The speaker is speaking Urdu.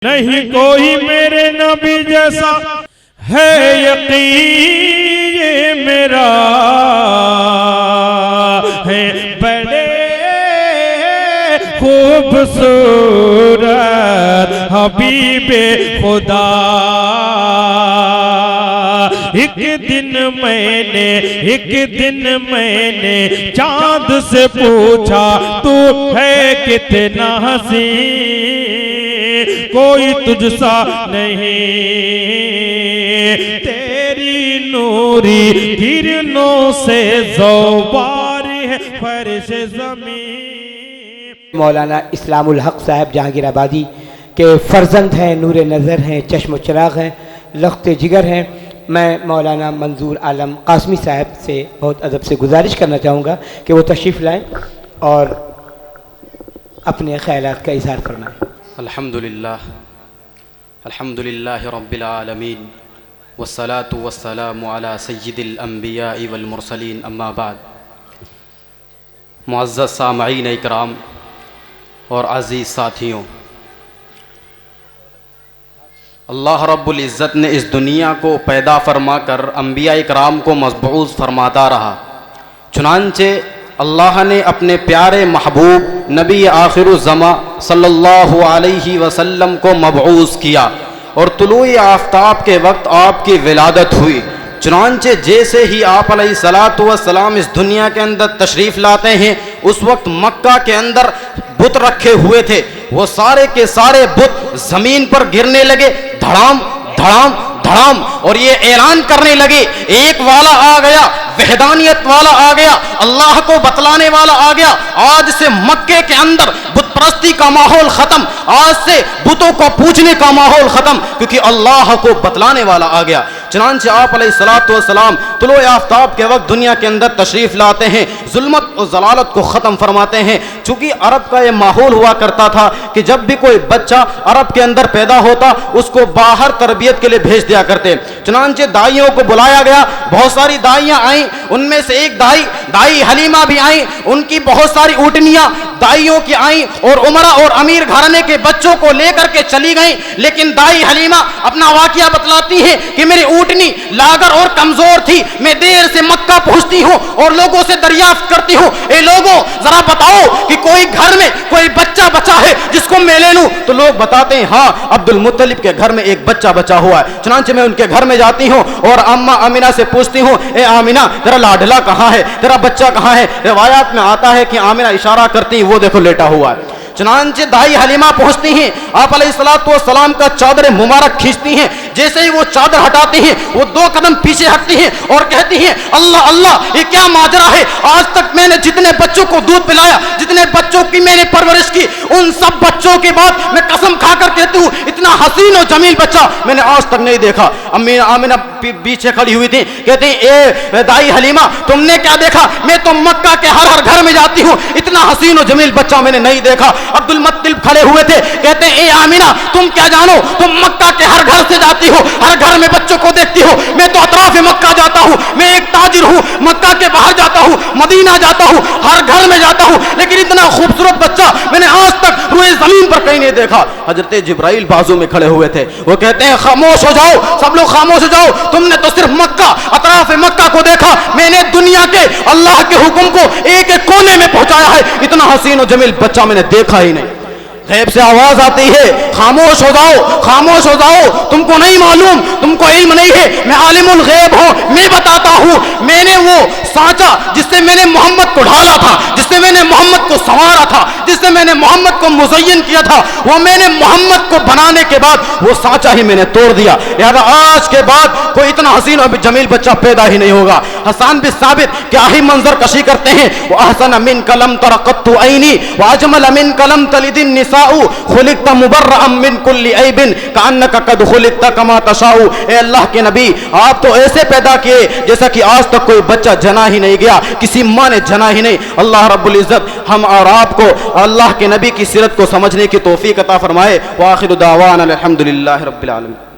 نہیں کوئی میرے نبی جیسا ہے یقین یہ میرا ہے بڑے خوبصورت حبیب خدا۔ ایک دن میں نے چاند سے پوچھا تو ہے کتنا حسین، کوئی تجھ سا نہیں، تیری نوری کرنوں سے زوبار ہے فرش زمین۔ مولانا اسلام الحق صاحب جہانگیر آبادی کے فرزند ہیں، نور نظر ہیں، چشم و چراغ ہیں، لخت جگر ہیں۔ میں مولانا منظور عالم قاسمی صاحب سے بہت ادب سے گزارش کرنا چاہوں گا کہ وہ تشریف لائیں اور اپنے خیالات کا اظہار فرمائیں۔ الحمدللہ رب العالمین والصلاة والسلام علی سید الانبیاء والمرسلین، اما بعد۔ معزز سامعین اکرام اور عزیز ساتھیوں، اللہ رب العزت نے اس دنیا کو پیدا فرما کر انبیاء اکرام کو مبعوث فرماتا رہا، چنانچہ اللہ نے اپنے پیارے محبوب نبی آخر الزماں صلی اللہ علیہ وسلم کو مبعوث کیا، اور طلوع آفتاب کے وقت آپ کی ولادت ہوئی۔ چنانچہ جیسے ہی آپ علیہ السلام اس دنیا کے اندر تشریف لاتے ہیں، اس وقت مکہ کے اندر بت رکھے ہوئے تھے، وہ سارے کے سارے بت زمین پر گرنے لگے، دھڑام دھڑام دھڑام، اور یہ اعلان کرنے لگے، ایک والا آ گیا، وحدانیت والا آ گیا، اللہ کو بتلانے والا آ گیا۔ آج سے مکے کے اندر بت پرستی کا ماحول ختم، آج سے بتوں کو پوجنے کا ماحول ختم، کیونکہ اللہ کو بتلانے والا آ گیا۔ چنانچہ آپ علیہ السلام طلوع آفتاب کے وقت دنیا کے اندر تشریف لاتے ہیں، ظلمت اور ضلالت کو ختم فرماتے ہیں۔ چونکہ عرب کا یہ ماحول ہوا کرتا تھا کہ جب بھی کوئی بچہ عرب کے اندر پیدا ہوتا اس کو باہر تربیت کے لیے بھیج دیا کرتے۔ چنانچہ دائیوں کو بلایا گیا، بہت ساری دائیاں آئیں، ان میں سے ایک دائی حلیمہ بھی آئیں، ان کی بہت ساری اونٹنیاں دائیوں کی آئیں اور عمرہ اور امیر گھرانے کے بچوں کو لے کر کے چلی گئیں۔ لیکن دائی حلیمہ اپنا واقعہ بتلاتی ہیں کہ میری اونٹنی لاغر اور کمزور تھی، میں دیر سے مکہ پہنچتی ہوں اور لوگوں سے دریافت کرتی ہوں، اے لوگوں ذرا بتاؤ کہ کوئی گھر میں کوئی بچہ بچا ہے جس کو میں لے لوں؟ تو لوگ بتاتے ہیں ہاں عبد المطلب کے گھر میں ایک بچہ بچا ہوا ہے۔ چنانچہ میں ان کے گھر میں جاتی ہوں اور اماں آمینہ سے پوچھتی ہوں، اے آمینہ تیرا لاڈلا کہاں ہے، تیرا بچہ کہاں ہے؟ روایات میں آتا ہے کہ آمینہ اشارہ کرتی ہیں، وہ دیکھو لیٹا ہوا ہے۔ چنانچہ دائی حلیمہ پہنچتی ہیں، آپ علیہ السلام کا چادر مبارک کھینچتی ہیں، جیسے ہی وہ چادر ہٹاتی ہیں وہ 2 قدم پیچھے ہٹتی ہیں اور کہتی ہیں، اللہ اللہ یہ کیا ماجرا ہے؟ آج تک میں نے جتنے بچوں کو دودھ پلایا، جتنے بچوں کی میں نے پرورش کی، ان سب بچوں کے بعد میں قسم کھا کر کہتی ہوں اتنا حسین و جمیل بچہ میں نے آج تک نہیں دیکھا۔ امی آمینہ پیچھے کھڑی ہوئی تھی، کہتی ہیں اے دائی حلیمہ تم نے کیا دیکھا؟ میں تو مکہ کے ہر گھر میں جاتی ہوں، اتنا حسین و جمیل بچہ میں نے نہیں دیکھا۔ عبد المطلب کھڑے ہوئے تھے، کہتے ہیں اے آمینہ تم کیا جانو، تم مکہ کے ہر گھر سے جاتی ہو، ہر گھر میں بچوں کو دیکھتی ہو، میں تو اطراف مکہ جاتا ہوں، میں ایک تاجر ہوں، مکہ کے باہر جاتا ہوں، مدینہ جاتا ہوں، ہر گھر میں جاتا ہوں، لیکن اتنا خوبصورت بچہ میں نے آج تک روئے زمین پر کہیں نہیں دیکھا۔ حضرت جبرائیل بازو میں کھڑے ہوئے تھے، وہ کہتے ہیں خاموش ہو جاؤ، سب لوگ خاموش ہو جاؤ، تم نے تو صرف مکہ اطراف مکہ کو دیکھا، میں نے دنیا کے اللہ کے حکم کو ایک ایک کونے میں پہنچایا ہے، اتنا حسین و جمیل بچہ میں نے دیکھا ہی نہیں۔ غیب سے آواز آتی ہے خاموش ہو جاؤ، خاموش ہو جاؤ، تم کو نہیں معلوم، تم کو علم نہیں ہے، میں عالم الغیب ہوں، میں بتاتا ہوں، میں نے وہ سانچا جس سے میں نے محمد کو ڈھالا تھا، جس سے میں نے محمد کو سنوارا تھا، جس سے میں نے محمد کو مزین کیا تھا، وہ میں نے محمد کو بنانے کے بعد وہ سانچا ہی میں نے توڑ دیا، لہذا آج کے بعد کوئی اتنا حسین اور جمیل بچہ پیدا ہی نہیں ہوگا۔ حسان بن ثابت کیا ہی منظر کشی کرتے ہیں، وَأَحْسَنَ مِنْكَ لَمْ تَرَ قَطُّ عَيْنِي وَأَجْمَلَ مِنْكَ لَمْ تَلِدِ النِّسَاءُ خلقت مبرأ من كل عیب کأنک قد خلقت کما تشاء۔ اے اللہ کے نبی آپ تو ایسے پیدا کیے جیسا کہ آج تک کوئی بچہ جنا ہی نہیں گیا، کسی ماں نے جنا ہی نہیں۔ اللہ رب العزت ہم اور آپ کو اللہ کے نبی کی سیرت کو سمجھنے کی توفیق عطا فرمائے۔ وآخر دعوانا الحمدللہ رب العالمین۔